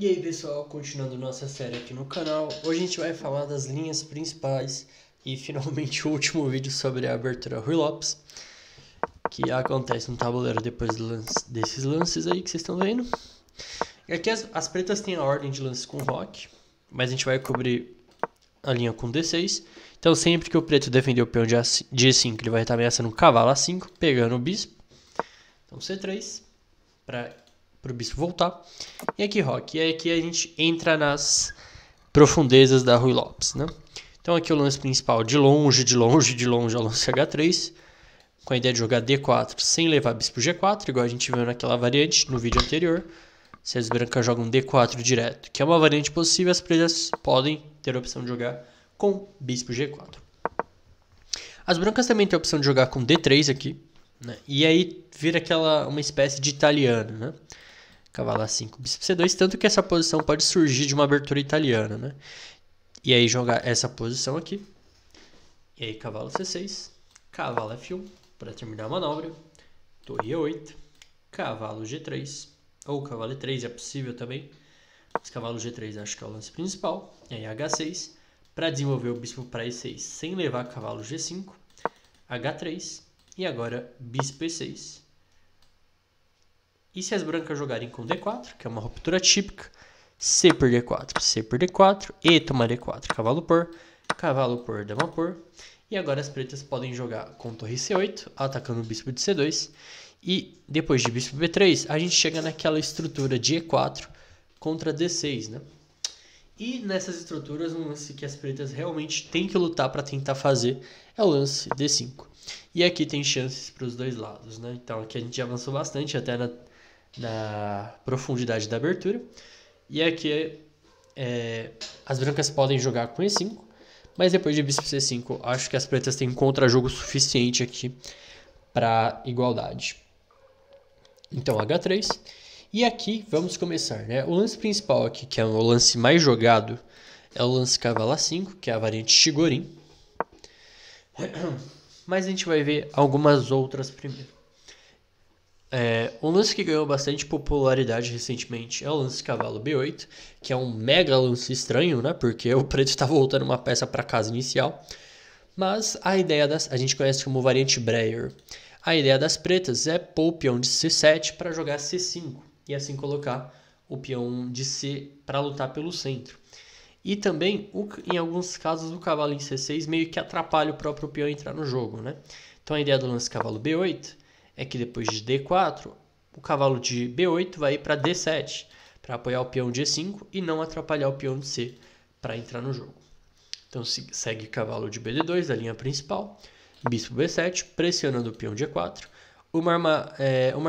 E aí pessoal, continuando nossa série aqui no canal, hoje a gente vai falar das linhas principais e finalmente o último vídeo sobre a abertura Rui Lopes, que acontece no tabuleiro depois desses lances aí que vocês estão vendo. E aqui as pretas têm a ordem de lances com rock, mas a gente vai cobrir a linha com D6. Então sempre que o preto defender o peão de E5, ele vai estar ameaçando um cavalo A5, pegando o bispo. Então C3, para o bispo voltar. E aqui rock. E aqui a gente entra nas profundezas da Rui Lopes, né? Então aqui o lance principal, de longe é o lance H3, com a ideia de jogar D4 sem levar bispo G4, igual a gente viu naquela variante no vídeo anterior. Se as brancas jogam D4 direto, que é uma variante possível, as pretas podem ter a opção de jogar com bispo G4. As brancas também têm a opção de jogar com D3 aqui, né? E aí vira uma espécie de italiano, né? Cavalo A5, bispo C2, tanto que essa posição pode surgir de uma abertura italiana, né? E aí jogar essa posição aqui. E aí cavalo C6, cavalo F1 para terminar a manobra. Torre E8, cavalo G3, ou cavalo E3 é possível também. Mas cavalo G3 acho que é o lance principal. E aí H6 para desenvolver o bispo para E6 sem levar cavalo G5, H3 e agora bispo E6. E se as brancas jogarem com D4, que é uma ruptura típica, C por D4, C por D4 e tomar D4, cavalo por, dama por. E agora as pretas podem jogar com torre C8, atacando o bispo de C2. E depois de bispo B3, a gente chega naquela estrutura de E4 contra D6, né? E nessas estruturas, um lance que as pretas realmente têm que lutar para tentar fazer é o lance D5. E aqui tem chances para os dois lados, né? Então aqui a gente avançou bastante até na profundidade da abertura. E aqui as brancas podem jogar com E5, mas depois de bispo C5, acho que as pretas têm um contra-jogo suficiente aqui para igualdade. Então H3. E aqui vamos começar, né? O lance principal aqui, que é o lance mais jogado, é o lance cavalo A5, que é a variante Chigorin. Mas a gente vai ver algumas outras primeiro. Um lance que ganhou bastante popularidade recentemente é o lance cavalo B8, que é um mega lance estranho, né? Porque o preto está voltando uma peça para casa inicial. Mas a ideia a gente conhece como variante Breyer. A ideia das pretas é pôr o peão de C7 para jogar C5 e assim colocar o peão de C para lutar pelo centro. E também, em alguns casos, o cavalo em C6 meio que atrapalha o próprio peão a entrar no jogo, né? Então a ideia do lance cavalo B8 é que depois de D4, o cavalo de B8 vai ir para D7, para apoiar o peão de E5 e não atrapalhar o peão de C para entrar no jogo. Então segue cavalo de BD2, a linha principal, bispo B7, pressionando o peão de E4. Uma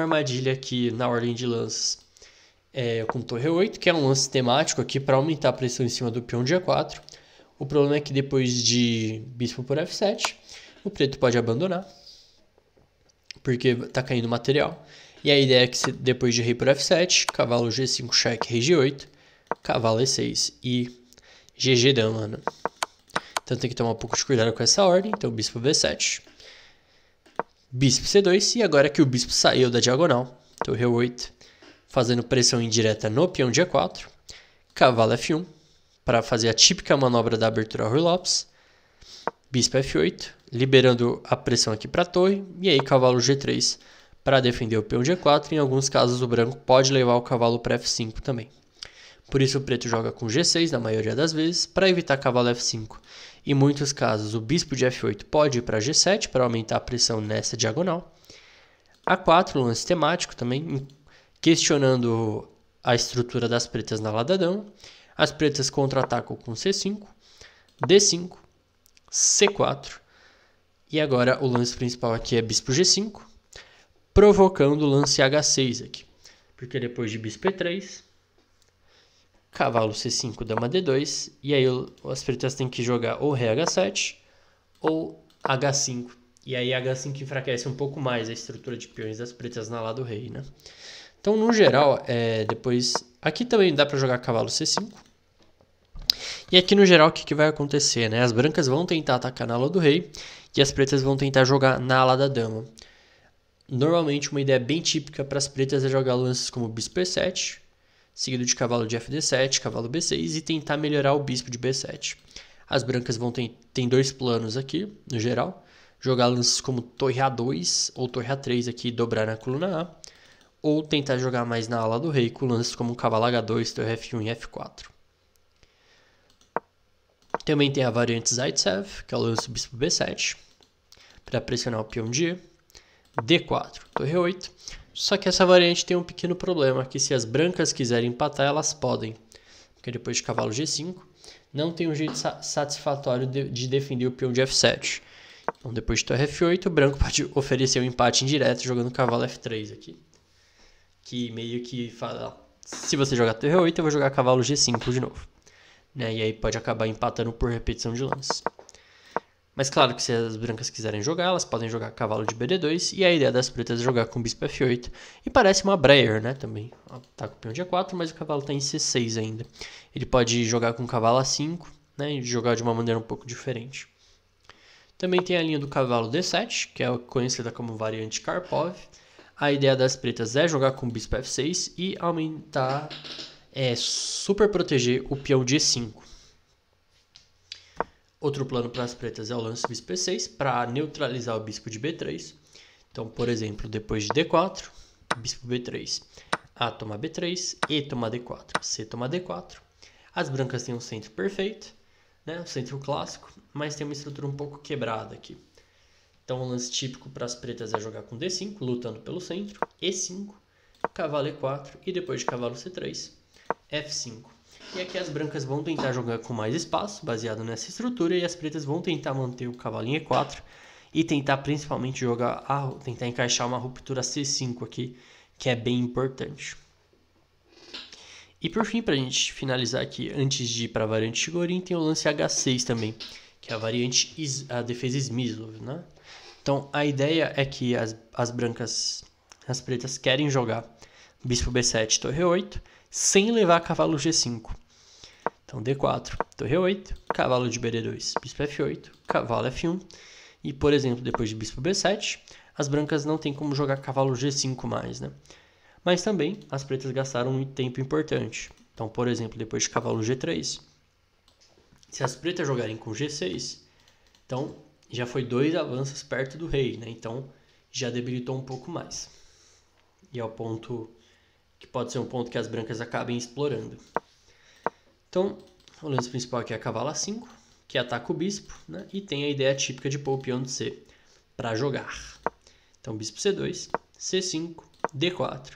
armadilha aqui na ordem de lances com torre E8, que é um lance temático aqui para aumentar a pressão em cima do peão de E4. O problema é que depois de bispo por F7, o preto pode abandonar, porque está caindo material. E a ideia é que depois de rei por F7, cavalo G5, cheque, rei G8, cavalo E6 e GG dama, né? Então tem que tomar um pouco de cuidado com essa ordem. Então bispo B7, bispo C2 e agora que o bispo saiu da diagonal, torre E8, fazendo pressão indireta no peão de E4, cavalo F1 para fazer a típica manobra da abertura Rui Lopes, bispo F8, liberando a pressão aqui para a torre, e aí cavalo G3 para defender o peão de E4. Em alguns casos o branco pode levar o cavalo para F5 também. Por isso o preto joga com G6 na maioria das vezes, para evitar cavalo F5. Em muitos casos o bispo de F8 pode ir para G7 para aumentar a pressão nessa diagonal. A4, lance temático também, questionando a estrutura das pretas na ladadão. As pretas contra-atacam com C5, D5, C4. E agora o lance principal aqui é bispo G5, provocando o lance H6 aqui. Porque depois de bispo E3, cavalo C5, dama D2, e aí as pretas têm que jogar ou rei H7 ou H5. E aí H5 enfraquece um pouco mais a estrutura de peões das pretas na lado do rei, né? Então, no geral, depois... Aqui também dá para jogar cavalo C5. E aqui, no geral, o que vai acontecer, né? As brancas vão tentar atacar na ala do rei e as pretas vão tentar jogar na ala da dama. Normalmente, uma ideia bem típica para as pretas é jogar lances como bispo E7, seguido de cavalo de FD7, cavalo B6 e tentar melhorar o bispo de B7. As brancas tem dois planos aqui, no geral. Jogar lances como torre A2 ou torre A3 aqui e dobrar na coluna A. Ou tentar jogar mais na ala do rei com lances como cavalo H2, torre F1 e F4. Também tem a variante Zaitsev, que é o lance bispo B7, para pressionar o peão de E. D4, torre 8. Só que essa variante tem um pequeno problema, que se as brancas quiserem empatar, elas podem. Porque depois de cavalo G5, não tem um jeito satisfatório de defender o peão de F7. Então depois de torre F8, o branco pode oferecer um empate indireto jogando cavalo F3 aqui. Que meio que fala, se você jogar torre 8, eu vou jogar cavalo G5 de novo. Né? E aí pode acabar empatando por repetição de lances. Mas claro que se as brancas quiserem jogar, elas podem jogar cavalo de BD2. E a ideia das pretas é jogar com bispo F8. E parece uma Breyer, né? Também. Tá com o peão de A4, mas o cavalo tá em C6 ainda. Ele pode jogar com cavalo A5, né? E jogar de uma maneira um pouco diferente. Também tem a linha do cavalo D7, que é conhecida como variante Karpov. A ideia das pretas é jogar com bispo F6 e aumentar, super proteger o peão de E5. Outro plano para as pretas é o lance bispo E6 para neutralizar o bispo de B3. Então, por exemplo, depois de D4, bispo B3, A toma B3, E toma D4, C toma D4. As brancas têm um centro perfeito, né? Um centro clássico, mas tem uma estrutura um pouco quebrada aqui. Então, o lance típico para as pretas é jogar com D5, lutando pelo centro, E5, cavalo E4 e depois de cavalo C3, F5. E aqui as brancas vão tentar jogar com mais espaço, baseado nessa estrutura, e as pretas vão tentar manter o cavalo em E4 e tentar principalmente tentar encaixar uma ruptura C5 aqui, que é bem importante. E por fim, para a gente finalizar aqui, antes de ir para a variante Chigorin, tem o lance H6 também, que é a defesa Smyslov, né? Então a ideia é que as pretas querem jogar bispo B7, torre 8, sem levar cavalo G5. Então D4, torre 8, cavalo de BD2, bispo F8, cavalo F1. E, por exemplo, depois de bispo B7, as brancas não tem como jogar cavalo G5 mais, né? Mas também as pretas gastaram um tempo importante. Então, por exemplo, depois de cavalo G3, se as pretas jogarem com G6, então já foi 2 avanços perto do rei, né? Então já debilitou um pouco mais. E é o ponto que pode ser um ponto que as brancas acabem explorando. Então, o lance principal aqui é cavalo A5, que ataca o bispo, né? E tem a ideia típica de pôr o peão de C para jogar. Então, bispo C2, C5, D4.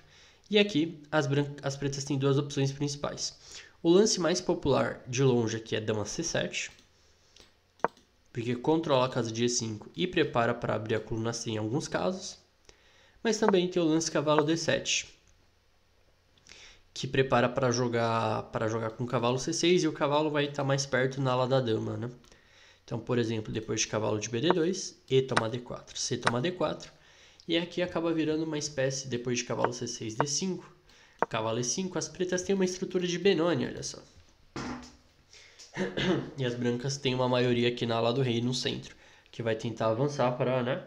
E aqui as pretas têm duas opções principais. O lance mais popular de longe aqui é dama C7, porque controla a casa de E5 e prepara para abrir a coluna C em alguns casos. Mas também tem o lance cavalo D7, que prepara para jogar com o cavalo C6 e o cavalo vai estar mais perto na ala da dama, né? Então, por exemplo, depois de cavalo de BD2, E toma D4, C toma D4, e aqui acaba virando uma espécie, depois de cavalo C6, D5, cavalo E5, as pretas têm uma estrutura de Benoni, olha só. E as brancas têm uma maioria aqui na ala do rei no centro, que vai tentar avançar para, né,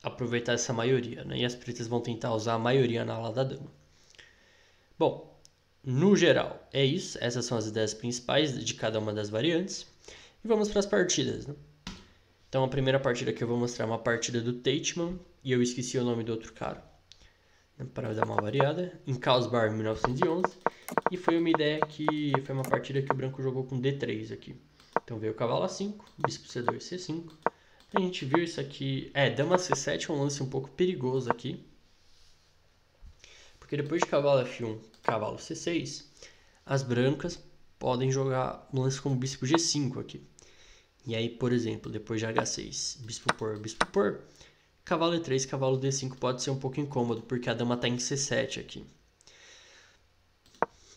aproveitar essa maioria, né? E as pretas vão tentar usar a maioria na ala da dama. Bom, no geral, é isso. Essas são as ideias principais de cada uma das variantes. E vamos para as partidas, né? Então, a primeira partida que eu vou mostrar é uma partida do Teitman, e eu esqueci o nome do outro cara, né, para dar uma variada, em Karlsbad, 1911, e foi uma partida que o branco jogou com D3 aqui. Então veio o cavalo A5, bispo C2, C5. A gente viu isso aqui, dama C7 é um lance um pouco perigoso aqui, porque depois de cavalo F1, cavalo C6, as brancas podem jogar um lance como bispo G5 aqui. E aí, por exemplo, depois de H6, bispo por, cavalo E3, cavalo D5 pode ser um pouco incômodo, porque a dama está em C7 aqui.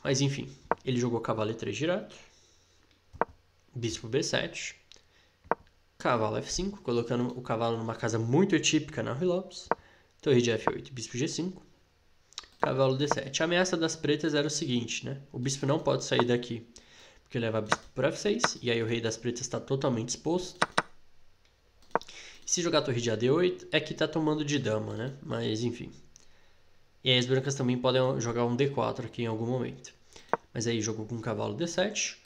Mas enfim, ele jogou cavalo E3 direto, bispo B7, cavalo F5, colocando o cavalo numa casa muito típica na Rui Lopes, torre de F8, bispo G5, cavalo D7. A ameaça das pretas era o seguinte, né? O bispo não pode sair daqui, porque leva bispo por F6, e aí o rei das pretas está totalmente exposto. Se jogar torre de AD8, é que está tomando de dama, né? Mas enfim. E aí as brancas também podem jogar um D4 aqui em algum momento. Mas aí jogou com cavalo D7,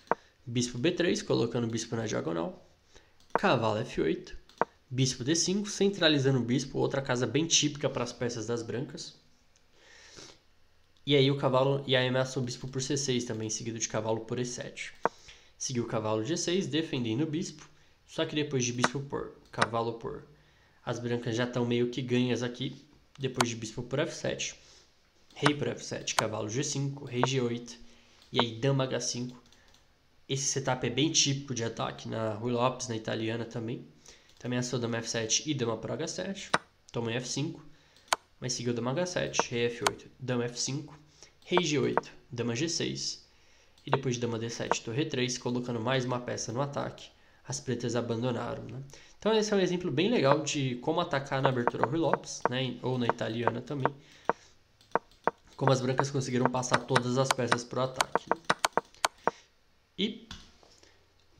bispo B3, colocando o bispo na diagonal, cavalo F8, bispo D5, centralizando o bispo, outra casa bem típica para as peças das brancas. E aí o cavalo, e aí ameaçou o bispo por C6 também, seguido de cavalo por E7. Seguiu o cavalo G6, defendendo o bispo, só que depois de bispo por, cavalo por, as brancas já estão meio que ganhas aqui, depois de bispo por F7, rei por F7, cavalo G5, rei G8, e aí dama H5. Esse setup é bem típico de ataque na Ruy Lopes, na italiana também. Também ameaçou dama F7 e dama por H7, toma em F5, mas seguiu dama H7, rei F8, dama F5, rei G8, dama G6, e depois de dama D7, torre 3, colocando mais uma peça no ataque, as pretas abandonaram, né? Então esse é um exemplo bem legal de como atacar na abertura Ruy Lopes, né? Ou na italiana também, como as brancas conseguiram passar todas as peças para o ataque. E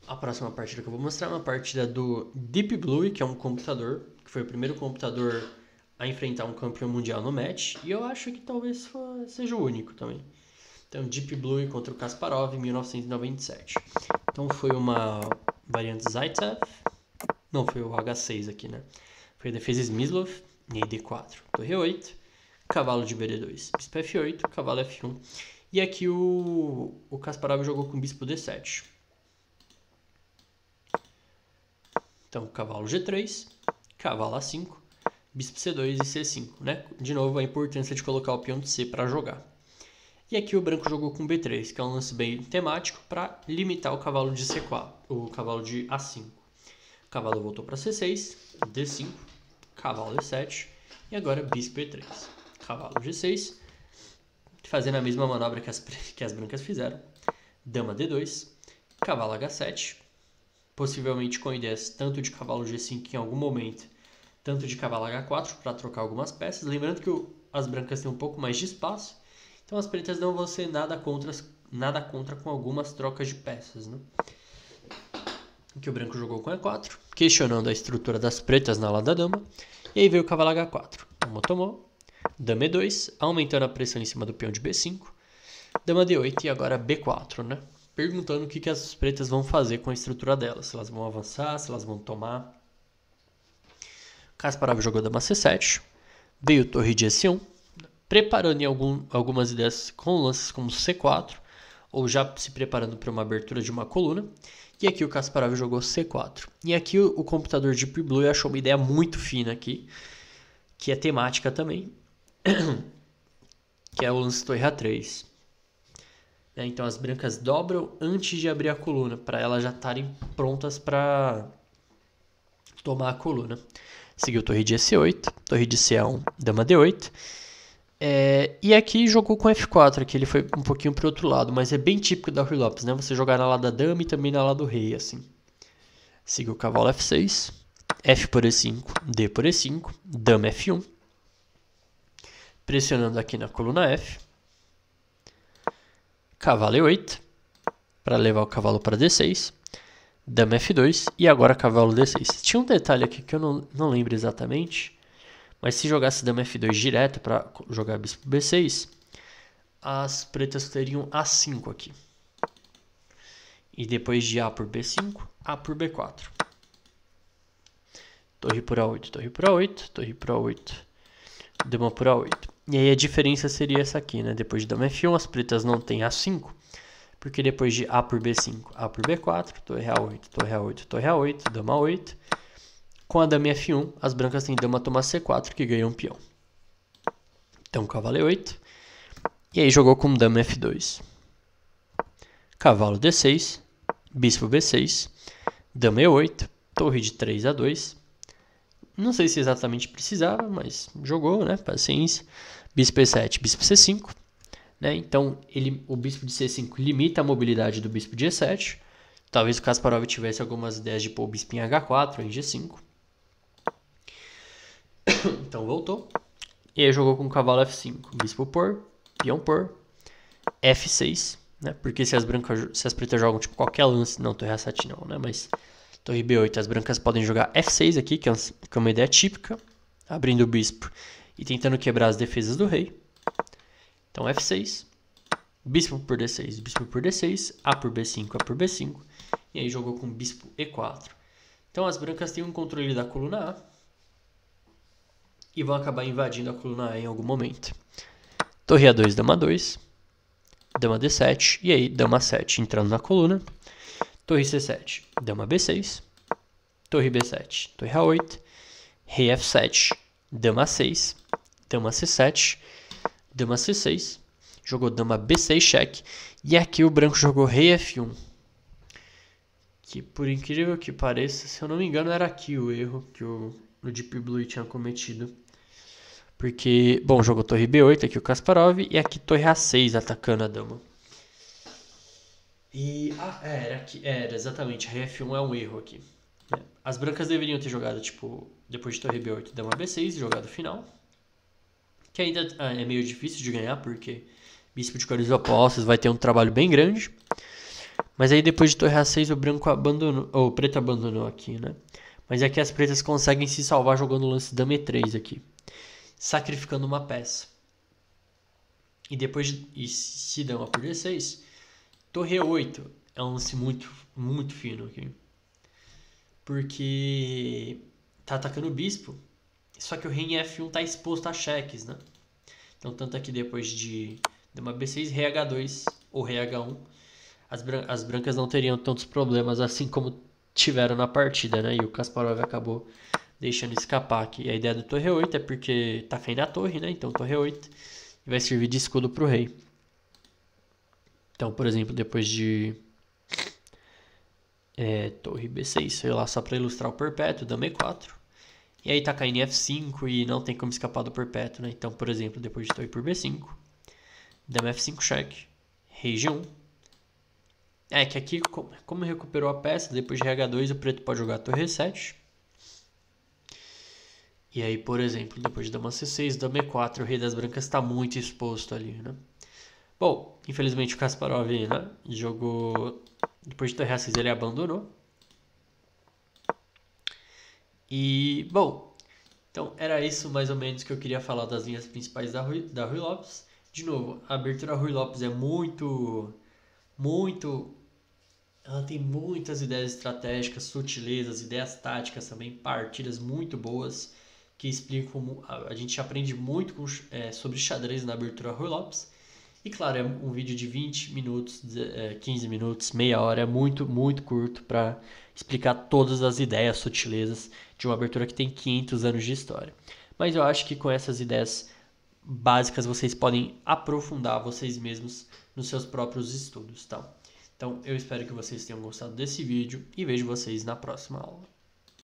a próxima partida que eu vou mostrar é uma partida do Deep Blue, que é um computador, que foi o primeiro computador a enfrentar um campeão mundial no match, e eu acho que talvez seja o único também. Então, Deep Blue contra o Kasparov em 1997. Então, foi uma variante Zaitsev, não, foi o H6 aqui, né? Foi a defesa Smyslov, rei D4, torre 8, cavalo de BD2, bispo F8, cavalo F1. E aqui o Kasparov jogou com bispo D7. Então, cavalo G3, cavalo A5, bispo C2 e C5, né? De novo, a importância de colocar o peão de C para jogar. E aqui o branco jogou com B3, que é um lance bem temático para limitar o cavalo de C4, o cavalo de A5. O cavalo voltou para C6, D5, cavalo E7 e agora bispo E3. Cavalo G6, fazendo a mesma manobra que as brancas fizeram. Dama D2, cavalo H7, possivelmente com ideias tanto de cavalo G5 em algum momento, tanto de cavalo H4 para trocar algumas peças. Lembrando que as brancas têm um pouco mais de espaço, então as pretas não vão ser nada contra com algumas trocas de peças, né? Aqui o branco jogou com E4, questionando a estrutura das pretas na ala da dama, e aí veio o cavalo H4. Dama tomou, dama E2, aumentando a pressão em cima do peão de B5, dama D8 e agora B4, né? Perguntando o que as pretas vão fazer com a estrutura delas, se elas vão avançar, se elas vão tomar. Kasparov jogou dama C7, veio torre de S1, preparando em algumas ideias com lances como C4, ou já se preparando para uma abertura de uma coluna. E aqui o Kasparov jogou C4. E aqui o computador Deep Blue achou uma ideia muito fina aqui, que é temática também, que é o lance torre A3. Então as brancas dobram antes de abrir a coluna, para elas já estarem prontas para tomar a coluna. Seguiu torre de E8, torre de C1, dama D8. E aqui jogou com F4, aqui ele foi um pouquinho para o outro lado, mas é bem típico da Ruy Lopes, né? Você jogar na lado da dama e também na lado do rei, assim. Seguiu o cavalo F6, F por E5, D por E5, dama F1. Pressionando aqui na coluna F. Cavalo E8, para levar o cavalo para D6. Dama F2 e agora cavalo D6. Tinha um detalhe aqui que eu não lembro exatamente, mas se jogasse dama F2 direto para jogar bispo B6, as pretas teriam A5 aqui. E depois de A por B5, A por B4. Torre por A8, torre por A8, torre por A8, dama por A8. E aí a diferença seria essa aqui, né? Depois de dama F1, as pretas não têm A5, porque depois de A por B5, A por B4, torre A8, torre A8, torre A8, dama A8, com a dama F1, as brancas têm dama tomar C4, que ganha um peão. Então, cavalo E8, e aí jogou com dama F2. Cavalo D6, bispo B6, dama E8, torre de 3 a 2. Não sei se exatamente precisava, mas jogou, né? Paciência. Bispo E7, bispo C5. Né? Então, o bispo de C5 limita a mobilidade do bispo de E7. Talvez o Kasparov tivesse algumas ideias de pôr o bispo em H4 ou em G5. Então, voltou. E aí jogou com o cavalo F5. Bispo por, peão por, F6. Né? Porque se as pretas jogam tipo qualquer lance, não, torre A7 não, né? Mas torre B8, as brancas podem jogar F6 aqui, que é uma ideia típica, abrindo o bispo e tentando quebrar as defesas do rei. Então F6, bispo por D6, bispo por D6, A por B5, A por B5. E aí jogou com bispo E4. Então as brancas têm um controle da coluna A e vão acabar invadindo a coluna A em algum momento. Torre A2, Dama 2, Dama D7, e aí Dama 7 entrando na coluna. Torre C7, Dama B6, Torre B7, Torre A8, Rei F7, Dama 6, Dama C7, Dama C6, jogou Dama B6 cheque, e aqui o branco jogou Rei F1. Que por incrível que pareça, se eu não me engano, era aqui o erro que o Deep Blue tinha cometido. Porque, bom, jogou Torre B8 aqui o Kasparov, e aqui Torre A6 atacando a dama. E, era exatamente, Rei F1 é um erro aqui. As brancas deveriam ter jogado, tipo, depois de Torre B8, Dama B6, jogado final. Que ainda é meio difícil de ganhar, porque bispo de cores opostas vai ter um trabalho bem grande. Mas aí depois de Torre A6 o branco abandonou, ou o preto abandonou aqui, né? Mas aqui as pretas conseguem se salvar jogando o lance Dama E3 aqui, sacrificando uma peça. E depois se Dama por D6, Torre E8 é um lance muito, muito fino aqui. Porque tá atacando o bispo, só que o rei em F1 tá exposto a cheques, né? Então tanto aqui depois de Dama B6, Rei H2 ou Rei H1, as brancas não teriam tantos problemas assim como tiveram na partida, né? E o Kasparov acabou deixando escapar aqui. A ideia do Torre 8 é porque tá caindo a torre, né? Então Torre 8 vai servir de escudo pro rei. Então, por exemplo, depois de Torre B6, sei lá, só para ilustrar o perpétuo, Dama E4. E aí tá caindo em F5 e não tem como escapar do perpétuo, né? Então, por exemplo, depois de Torre por B5, Dama F5 cheque, Rei G1. Que aqui, como recuperou a peça, depois de Rei H2, o preto pode jogar Torre E7. E aí, por exemplo, depois de Dama C6, Dama E4, o rei das brancas está muito exposto ali, né? Bom, infelizmente o Kasparov, né, jogou... Depois de Torre A6 ele abandonou. E, bom, então era isso mais ou menos que eu queria falar das linhas principais da Ruy Lopes. De novo, a abertura Ruy Lopes é muito... Ela tem muitas ideias estratégicas, sutilezas, ideias táticas também, partidas muito boas que explicam. A gente aprende muito sobre xadrez na abertura Ruy Lopes. E claro, é um vídeo de 20 minutos, 15 minutos, meia hora, é muito, muito curto para explicar todas as ideias, sutilezas de uma abertura que tem 500 anos de história. Mas eu acho que com essas ideias básicas vocês podem aprofundar vocês mesmos nos seus próprios estudos, tá? Então eu espero que vocês tenham gostado desse vídeo e vejo vocês na próxima aula.